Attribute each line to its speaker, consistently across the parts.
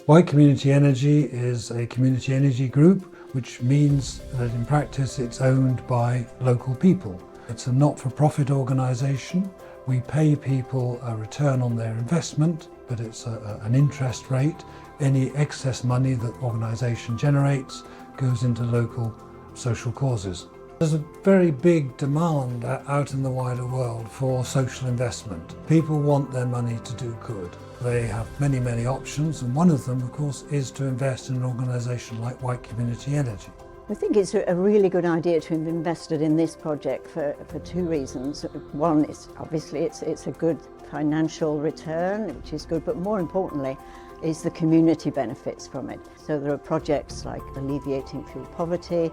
Speaker 1: Wight Community Energy is a community energy group, which means that in practice it's owned by local people. It's a not-for-profit organisation. We pay people a return on their investment, but it's an interest rate. Any excess money that the organisation generates goes into local social causes. There's a very big demand out in the wider world for social investment. People want their money to do good. They have many, many options, and one of them, of course, is to invest in an organisation like Wight Community Energy.
Speaker 2: I think it's a really good idea to have invested in this project for two reasons. One is obviously it's a good financial return, which is good, but more importantly is the community benefits from it. So there are projects like alleviating fuel poverty.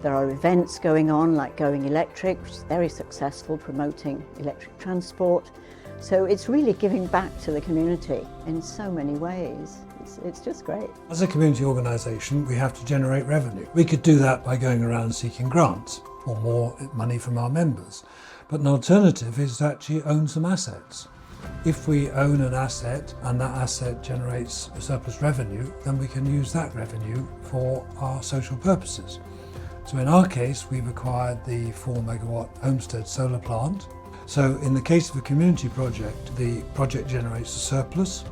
Speaker 2: There are events going on like Going Electric, which is very successful, promoting electric transport. So it's really giving back to the community in so many ways. It's just great.
Speaker 1: As a community organisation, we have to generate revenue. We could do that by going around seeking grants or more money from our members. But an alternative is to actually own some assets. If we own an asset and that asset generates surplus revenue, then we can use that revenue for our social purposes. So in our case, we've acquired the 4 megawatt Homestead solar plant. So in the case of a community project, the project generates a surplus.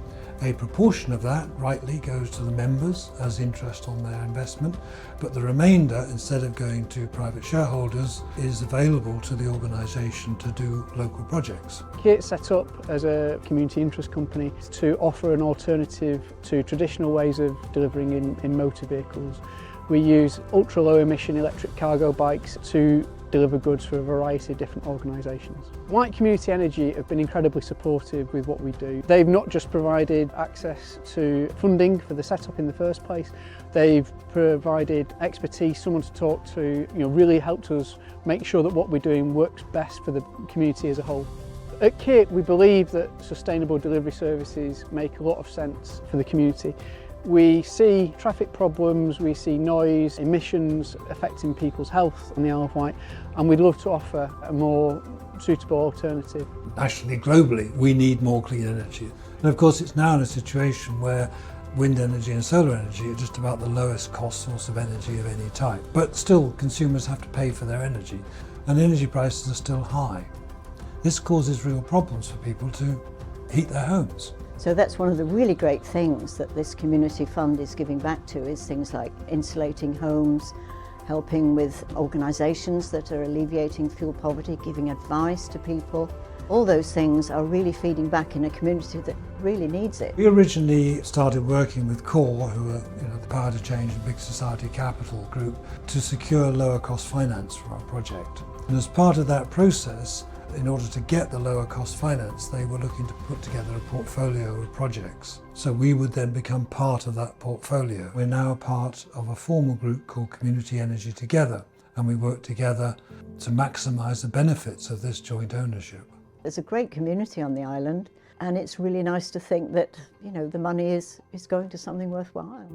Speaker 1: A proportion of that rightly goes to the members as interest on their investment, but the remainder, instead of going to private shareholders, is available to the organisation to do local projects.
Speaker 3: Keert set up as a community interest company to offer an alternative to traditional ways of delivering in motor vehicles. We use ultra low emission electric cargo bikes to deliver goods for a variety of different organisations. Wight Community Energy have been incredibly supportive with what we do. They've not just provided access to funding for the setup in the first place, they've provided expertise, someone to talk to, really helped us make sure that what we're doing works best for the community as a whole. At Keert, we believe that sustainable delivery services make a lot of sense for the community. We see traffic problems, we see noise, emissions affecting people's health on the Isle of Wight, and we'd love to offer a more suitable alternative.
Speaker 1: Nationally, globally, we need more clean energy. And of course, it's now in a situation where wind energy and solar energy are just about the lowest cost source of energy of any type. But still, consumers have to pay for their energy, and energy prices are still high. This causes real problems for people to heat their homes.
Speaker 2: So that's one of the really great things that this community fund is giving back to, is things like insulating homes, helping with organisations that are alleviating fuel poverty, giving advice to people. All those things are really feeding back in a community that really needs it.
Speaker 1: We originally started working with CORE, who are the Power to Change and Big Society Capital group, to secure lower cost finance for our project. And as part of that process, in order to get the lower cost finance, they were looking to put together a portfolio of projects. So we would then become part of that portfolio. We're now part of a formal group called Community Energy Together, and we work together to maximise the benefits of this joint ownership.
Speaker 2: There's a great community on the island, and it's really nice to think that, the money is going to something worthwhile.